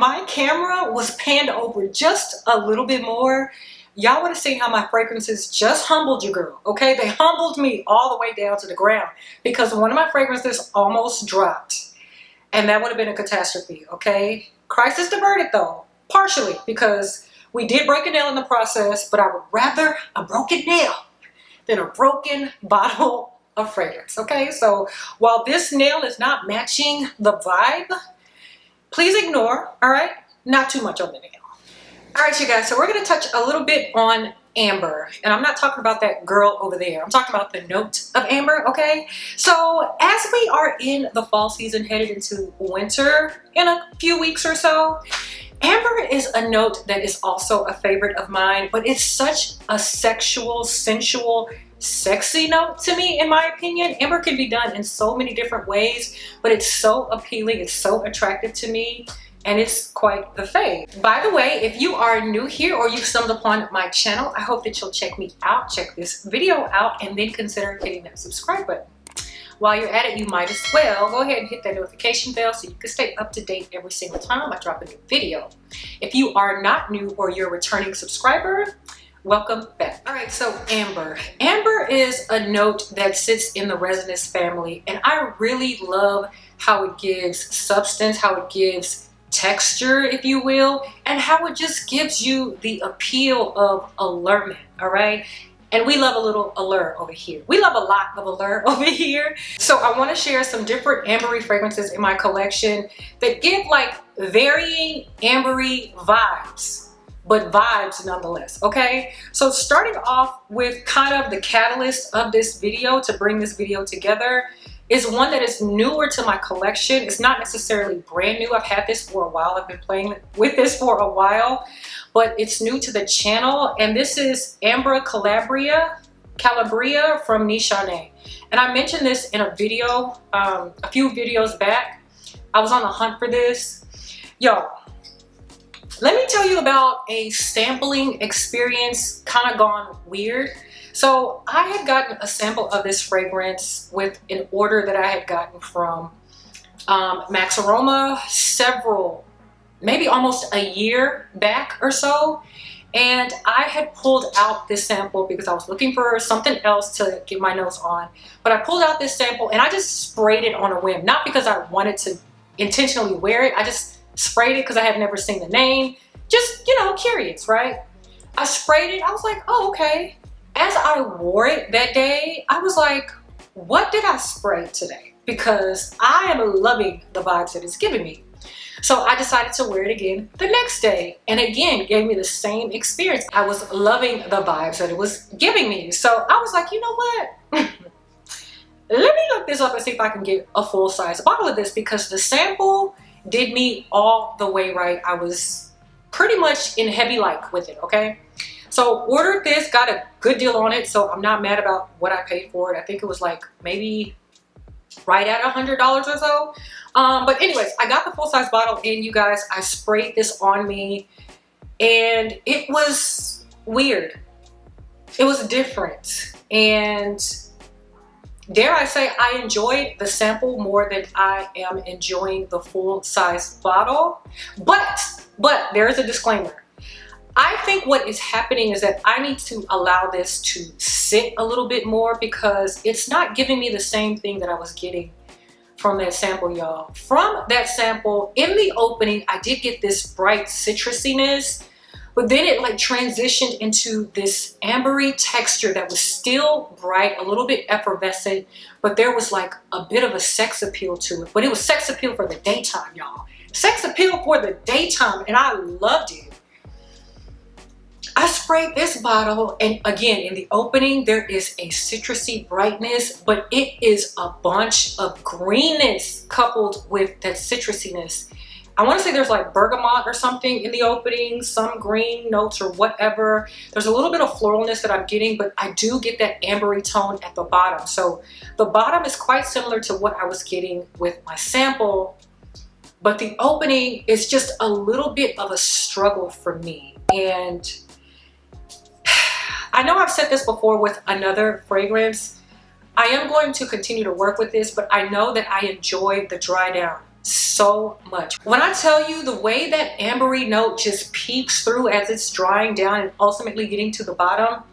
my camera was panned over just a little bit more, y'all would have seen how my fragrances just humbled you, girl. Okay, they humbled me all the way down to the ground because one of my fragrances almost dropped, and that would have been a catastrophe. Okay, crisis diverted though, partially because we did break a nail in the process, but I would rather a broken nail than a broken bottle of fragrance. Okay, so while this nail is not matching the vibe, please ignore. All right, not too much on the nail. All right, you guys, so we're going to touch a little bit on amber, and I'm not talking about that girl over there. I'm talking about the note of amber. Okay, so as we are in the fall season, headed into winter in a few weeks or so, amber is a note that is also a favorite of mine, but it's such a sexual, sensual, sexy note to me, in my opinion. Amber can be done in so many different ways, but it's so appealing, it's so attractive to me, and it's quite the fave. By the way, if you are new here or you've stumbled upon my channel, I hope that you'll check me out, check this video out, and then consider hitting that subscribe button. While you're at it, you might as well go ahead and hit that notification bell so you can stay up to date every single time I drop a new video. If you are not new or you're a returning subscriber, welcome back. All right, so amber. Amber is a note that sits in the resinous family, and I really love how it gives substance, how it gives texture, if you will, and how it just gives you the appeal of allurement. All right, and we love a little allure over here. We love a lot of allure over here. So I want to share some different ambery fragrances in my collection that give like varying ambery vibes, but vibes nonetheless. Okay, so starting off with kind of the catalyst of this video to bring this video together is one that is newer to my collection. It's not necessarily brand new. I've had this for a while. I've been playing with this for a while, but it's new to the channel. And this is Ambra Calabria from Nishan. And I mentioned this in a video, a few videos back. I was on the hunt for this. Y'all, let me tell you about a sampling experience kind of gone weird. So I had gotten a sample of this fragrance with an order that I had gotten from Max Aroma maybe almost a year back or so. And I had pulled out this sample because I was looking for something else to get my nose on. But I pulled out this sample and I just sprayed it on a whim. Not because I wanted to intentionally wear it. I just sprayed it because I had never seen the name. Just, you know, curious, right? I sprayed it. I was like, oh, okay. As I wore it that day, I was like, what did I spray today? Because I am loving the vibes that it's giving me. So I decided to wear it again the next day, and again gave me the same experience. I was loving the vibes that it was giving me. So I was like, you know what? Let me look this up and see if I can get a full-size bottle of this, because the sample did me all the way right. I was pretty much in heavy like with it, okay? So ordered this, got a good deal on it, so I'm not mad about what I paid for it. I think it was like maybe right at $100 or so. But anyways, I got the full-size bottle, and you guys, I sprayed this on me, and it was weird. It was different, and dare I say, I enjoyed the sample more than I am enjoying the full-size bottle. But there is a disclaimer. I think what is happening is that I need to allow this to sit a little bit more, because it's not giving me the same thing that I was getting from that sample, y'all. From that sample, in the opening, I did get this bright citrusiness, but then it like transitioned into this ambery texture that was still bright, a little bit effervescent, but there was like a bit of a sex appeal to it. But it was sex appeal for the daytime, y'all. Sex appeal for the daytime, and I loved it. I sprayed this bottle, and again, in the opening, there is a citrusy brightness, but it is a bunch of greenness coupled with that citrusiness. I want to say there's like bergamot or something in the opening, some green notes or whatever. There's a little bit of floralness that I'm getting, but I do get that ambery tone at the bottom. So the bottom is quite similar to what I was getting with my sample, but the opening is just a little bit of a struggle for me. And I know I've said this before with another fragrance. I am going to continue to work with this, but I know that I enjoy the dry down so much. When I tell you the way that ambery note just peeks through as it's drying down and ultimately getting to the bottom,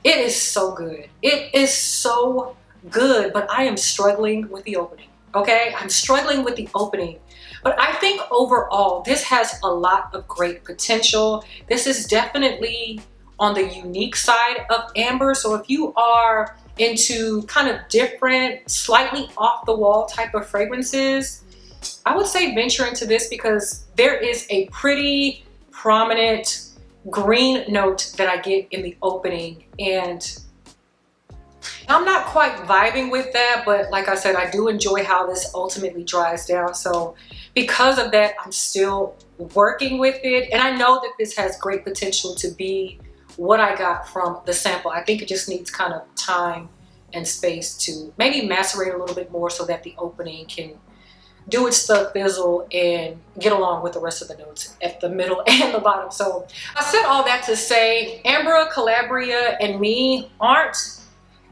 it is so good. It is so good, but I am struggling with the opening, okay? I'm struggling with the opening. But I think overall, this has a lot of great potential. This is definitely on the unique side of amber. So if you are into kind of different, slightly off the wall type of fragrances, I would say venture into this because there is a pretty prominent green note that I get in the opening, and I'm not quite vibing with that, but like I said, I do enjoy how this ultimately dries down. So because of that, I'm still working with it, and I know that this has great potential to be what I got from the sample. I think it just needs kind of time and space to maybe macerate a little bit more so that the opening can do its stuff, fizzle, and get along with the rest of the notes at the middle and the bottom. So I said all that to say Ambra Calabria and me aren't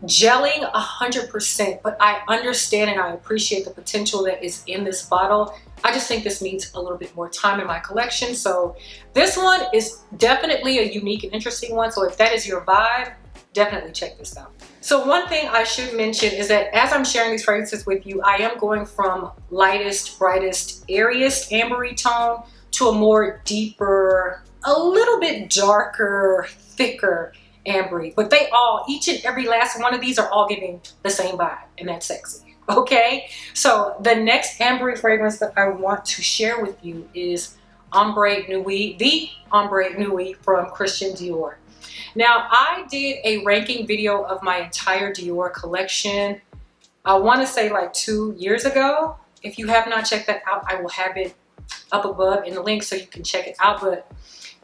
gelling 100%, but I understand and I appreciate the potential that is in this bottle. I just think this needs a little bit more time in my collection. So this one is definitely a unique and interesting one. So if that is your vibe, definitely check this out. So one thing I should mention is that as I'm sharing these fragrances with you, I am going from lightest, brightest, airiest ambery tone to a more deeper, a little bit darker, thicker ambery. But they all, each and every last one of these are all giving the same vibe, and that's sexy. Okay, so the next ambery fragrance that I want to share with you is Ombre Nuit, the Ombre Nuit from Christian Dior. Now, I did a ranking video of my entire Dior collection, I want to say like 2 years ago. If you have not checked that out, I will have it up above in the link so you can check it out. But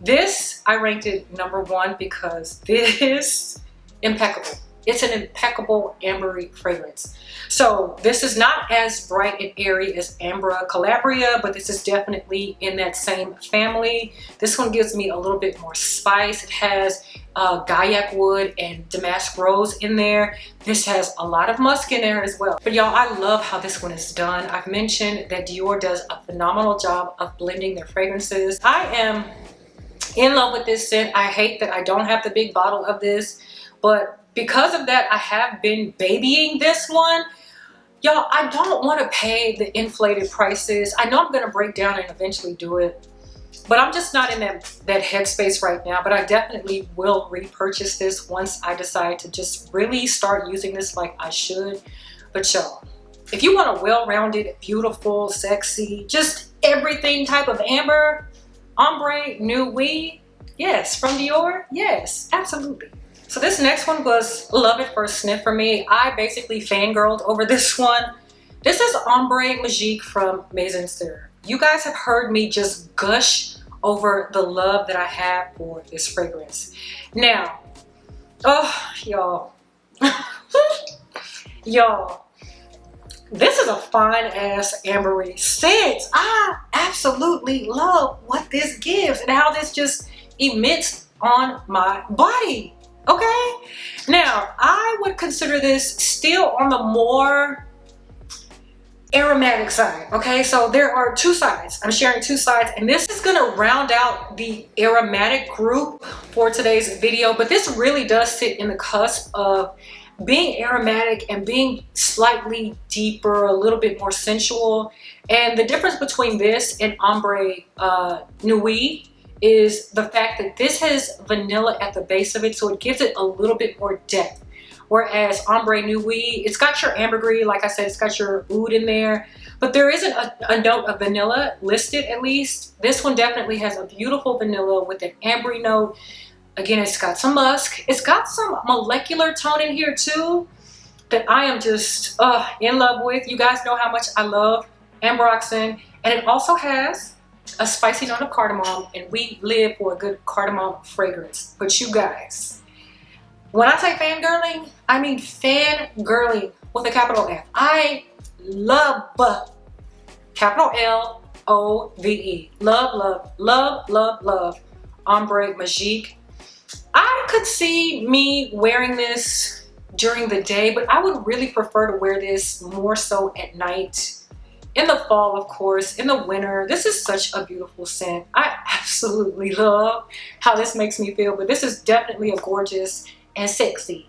this, I ranked it #1 because this, impeccable. It's an impeccable ambery fragrance. So this is not as bright and airy as Ambra Calabria, but this is definitely in that same family. This one gives me a little bit more spice. It has Gaiac wood and damask rose in there. This has a lot of musk in there as well. But y'all, I love how this one is done. I've mentioned that Dior does a phenomenal job of blending their fragrances. I am in love with this scent. I hate that I don't have the big bottle of this, but because of that, I have been babying this one. Y'all, I don't want to pay the inflated prices. I know I'm going to break down and eventually do it, but I'm just not in that headspace right now. But I definitely will repurchase this once I decide to just really start using this like I should. But y'all, if you want a well-rounded, beautiful, sexy, just everything type of amber, Ombre Nuit, yes, from Dior, yes, absolutely. So this next one was love at first sniff for me. I basically fangirled over this one. This is Ombre Magique from Maison Serre. You guys have heard me just gush over the love that I have for this fragrance. Now, oh, y'all. Y'all, this is a fine ass ambery scent. I absolutely love what this gives and how this just emits on my body. Okay, now I would consider this still on the more aromatic side. Okay, so there are two sides. I'm sharing two sides, and this is gonna round out the aromatic group for today's video, but this really does sit in the cusp of being aromatic and being slightly deeper, a little bit more sensual. And the difference between this and Ombre Nuit is the fact that this has vanilla at the base of it, so it gives it a little bit more depth. Whereas Ombre Nuit, it's got your ambergris, like I said, it's got your oud in there, but there isn't a note of vanilla listed, at least. This one definitely has a beautiful vanilla with an ambery note. Again, it's got some musk. It's got some molecular tone in here too that I am just in love with. You guys know how much I love ambroxan, and it also has a spicy note of cardamom, and we live for a good cardamom fragrance. But you guys, when I say fangirling, I mean fangirling with a capital F. I love, capital L-O-V-E. Love, love, love, love, love Ambre Magique. I could see me wearing this during the day, but I would really prefer to wear this more so at night. in the fall, of course, in the winter. This is such a beautiful scent. I absolutely love how this makes me feel, but this is definitely a gorgeous and sexy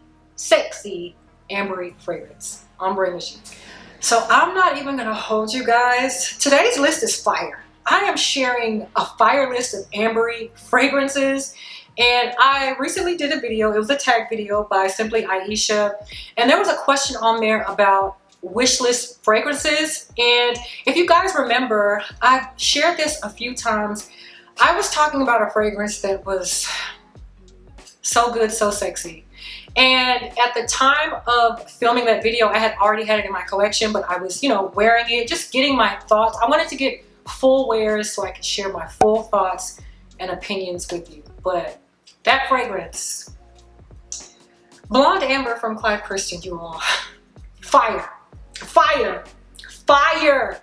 ambery fragrance. Ombre Magique. So I'm not even gonna hold you guys. Today's list is fire. I am sharing a fire list of ambery fragrances. And I recently did a video, it was a tag video by Simply Aisha, and there was a question on there about wish list fragrances. And if you guys remember, I've shared this a few times. I was talking about a fragrance that was so good, so sexy. And at the time of filming that video, I had already had it in my collection, but I was, you know, wearing it, just getting my thoughts. I wanted to get full wears so I could share my full thoughts and opinions with you. But that fragrance, Blonde Amber from Clyde Christian, you all. Fire, fire, fire.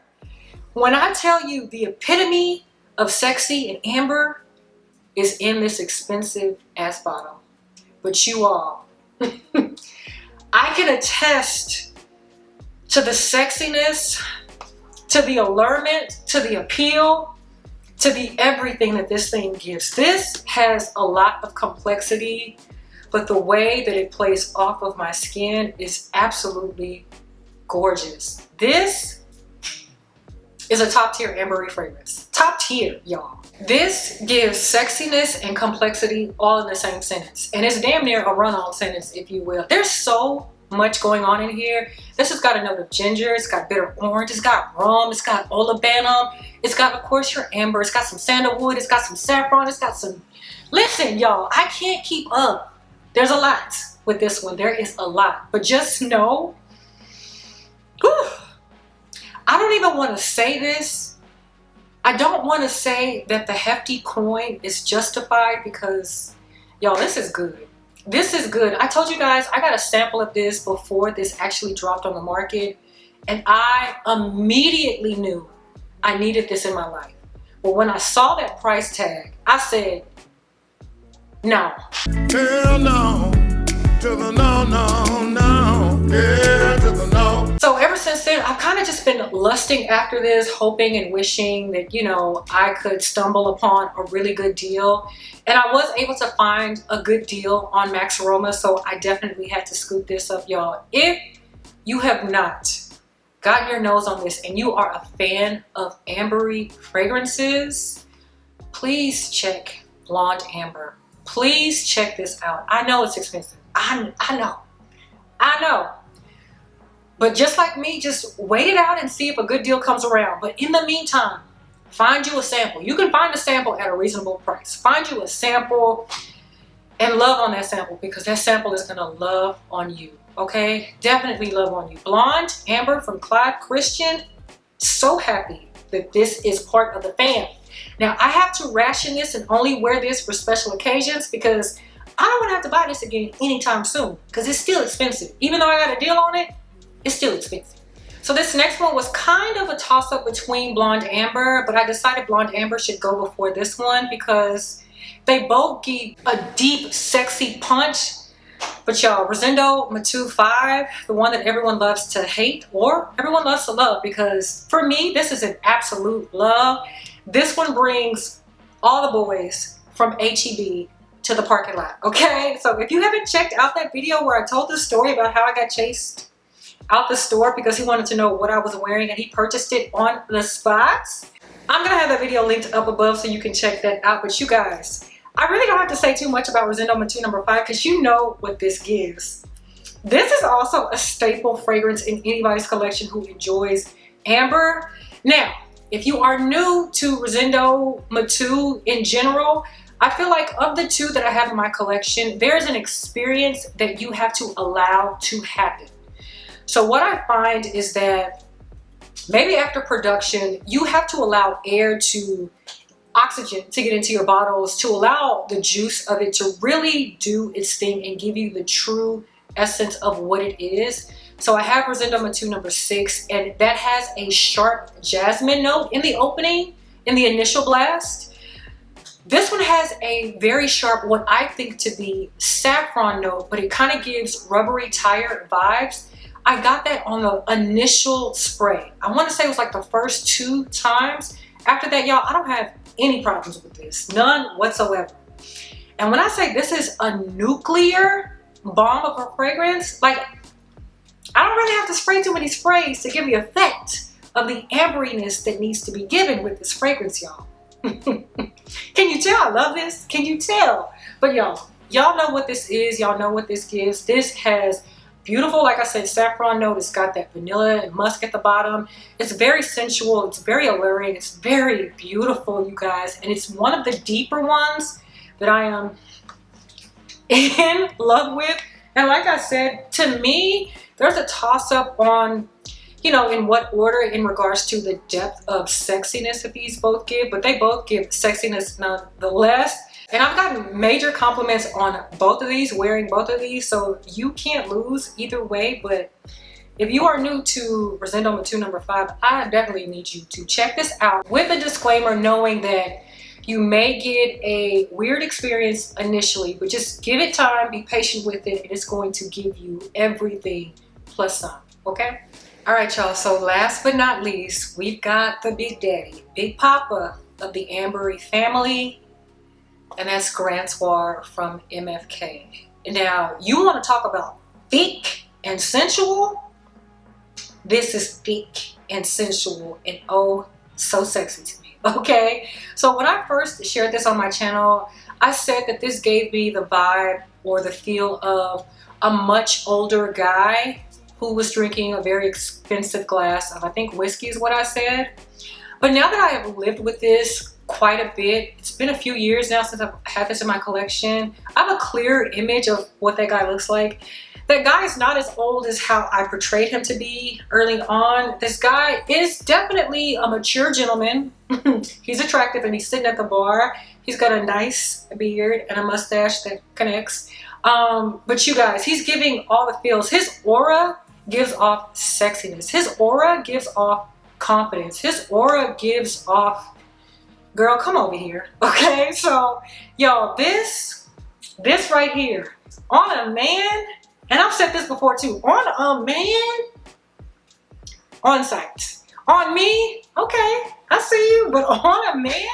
When I tell you the epitome of sexy and amber is in this expensive ass bottle. But you all, I can attest to the sexiness, to the allurement, to the appeal, to the everything that this thing gives. This has a lot of complexity, but the way that it plays off of my skin is absolutely gorgeous. This is a top tier ambery fragrance. Top tier, y'all. This gives sexiness and complexity all in the same sentence. And it's damn near a run-on sentence, if you will. There's so much going on in here. This has got a note of ginger, it's got bitter orange, it's got rum, it's got olibanum, it's got, of course, your amber, it's got some sandalwood, it's got some saffron, it's got some... Listen, y'all, I can't keep up. There's a lot with this one. There is a lot. But just know, whew, I don't even want to say this. I don't want to say that the hefty coin is justified because, y'all, this is good. This is good. I told you guys I got a sample of this before this actually dropped on the market, and I immediately knew I needed this in my life. But when I saw that price tag, I said, no. Hell no. To the no, no, no. Yeah, to the no. So ever since then, I've kind of just been lusting after this, hoping and wishing that, you know, I could stumble upon a really good deal. And I was able to find a good deal on Max Aroma, so I definitely had to scoop this up, y'all. If you have not gotten your nose on this and you are a fan of ambery fragrances, please check Blonde Amber. Please check this out. I know it's expensive. I know. But just like me, just wait it out and see if a good deal comes around. But in the meantime, find you a sample. You can find a sample at a reasonable price. Find you a sample and love on that sample, because that sample is gonna love on you, okay? Definitely love on you. Blonde Amber from Clyde Christian. So happy that this is part of the fam. Now, I have to ration this and only wear this for special occasions because I don't want to have to buy this again anytime soon because it's still expensive. Even though I got a deal on it, it's still expensive. So this next one was kind of a toss-up between Blonde Amber, but I decided Blonde Amber should go before this one because they both give a deep, sexy punch. But y'all, Rosendo Matu 5, the one that everyone loves to hate or everyone loves to love, because for me, this is an absolute love. This one brings all the boys from HEB to the parking lot, okay? So if you haven't checked out that video where I told the story about how I got chased out the store because he wanted to know what I was wearing and he purchased it on the spot, I'm gonna have that video linked up above so you can check that out. But you guys, I really don't have to say too much about Rosendo Matu number 5 because you know what this gives. This is also a staple fragrance in anybody's collection who enjoys amber. Now, if you are new to Rosendo Matu in general, I feel like of the two that I have in my collection, there's an experience that you have to allow to happen. So what I find is that maybe after production, you have to allow air to oxygen to get into your bottles, to allow the juice of it to really do its thing and give you the true essence of what it is. So I have Rosendo Matu number 6, and that has a sharp jasmine note in the opening, in the initial blast. This one has a very sharp, what I think to be saffron note, but it kind of gives rubbery tire vibes. I got that on the initial spray. I want to say it was like the first 2 times. After that, y'all, I don't have any problems with this. None whatsoever. And when I say this is a nuclear bomb of a fragrance, like, I don't really have to spray too many sprays to give the effect of the amberiness that needs to be given with this fragrance, y'all. Can you tell I love this? Can you tell? But y'all know what this is. Y'all know what this gives. This has beautiful, like I said, saffron note. It's got that vanilla and musk at the bottom. It's very sensual. It's very alluring. It's very beautiful, you guys. And it's one of the deeper ones that I am in love with. And like I said, to me, there's a toss-up on, you know, in what order in regards to the depth of sexiness that these both give, but they both give sexiness nonetheless. And I've gotten major compliments on both of these, wearing both of these, so you can't lose either way. But if you are new to Rosendo Matu number 5, I definitely need you to check this out with a disclaimer, knowing that you may get a weird experience initially, but just give it time, be patient with it, and it's going to give you everything plus some, okay? All right, y'all, so last but not least, we've got the big daddy, big papa of the Ambery family, and that's Soir from MFK. Now, you want to talk about thick and sensual? This is thick and sensual and oh, so sexy to me, okay? So when I first shared this on my channel, I said that this gave me the vibe or the feel of a much older guy who was drinking a very expensive glass of, I think, whiskey is what I said. But now that I have lived with this quite a bit, it's been a few years now since I've had this in my collection, I have a clear image of what that guy looks like. That guy is not as old as how I portrayed him to be early on. This guy is definitely a mature gentleman. He's attractive and he's sitting at the bar. He's got a nice beard and a mustache that connects. But you guys, he's giving all the feels. His aura gives off sexiness. His aura gives off confidence. His aura gives off, girl, come over here. Okay, so y'all, this right here on a man, and I've said this before too, on a man, on site. On me, okay, I see you, but on a man,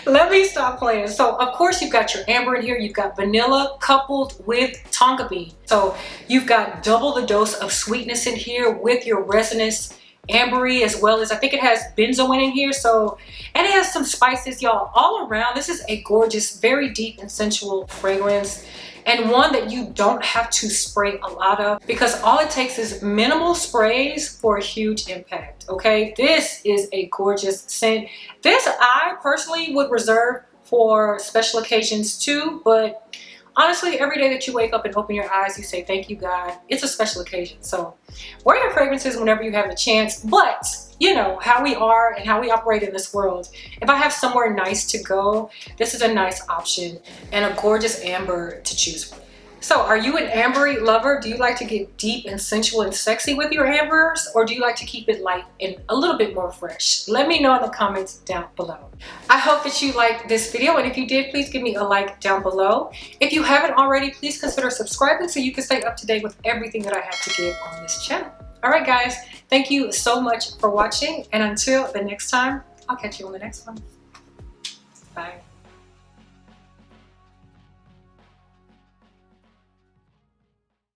let me stop playing. So of course you've got your amber in here, you've got vanilla coupled with tonka bean. So you've got double the dose of sweetness in here with your resonance ambery, as well as I think it has benzoin in here. So, and it has some spices, y'all, all around. This is a gorgeous, very deep and sensual fragrance, and one that you don't have to spray a lot of, because all it takes is minimal sprays for a huge impact, okay? This is a gorgeous scent. This I personally would reserve for special occasions too, but honestly, every day that you wake up and open your eyes, you say, thank you, God. It's a special occasion. So wear your fragrances whenever you have the chance. But you know how we are and how we operate in this world. If I have somewhere nice to go, this is a nice option and a gorgeous amber to choose from. So are you an ambery lover? Do you like to get deep and sensual and sexy with your ambers? Or do you like to keep it light and a little bit more fresh? Let me know in the comments down below. I hope that you liked this video, and if you did, please give me a like down below. If you haven't already, please consider subscribing so you can stay up to date with everything that I have to give on this channel. All right, guys, thank you so much for watching, and until the next time, I'll catch you on the next one. Bye.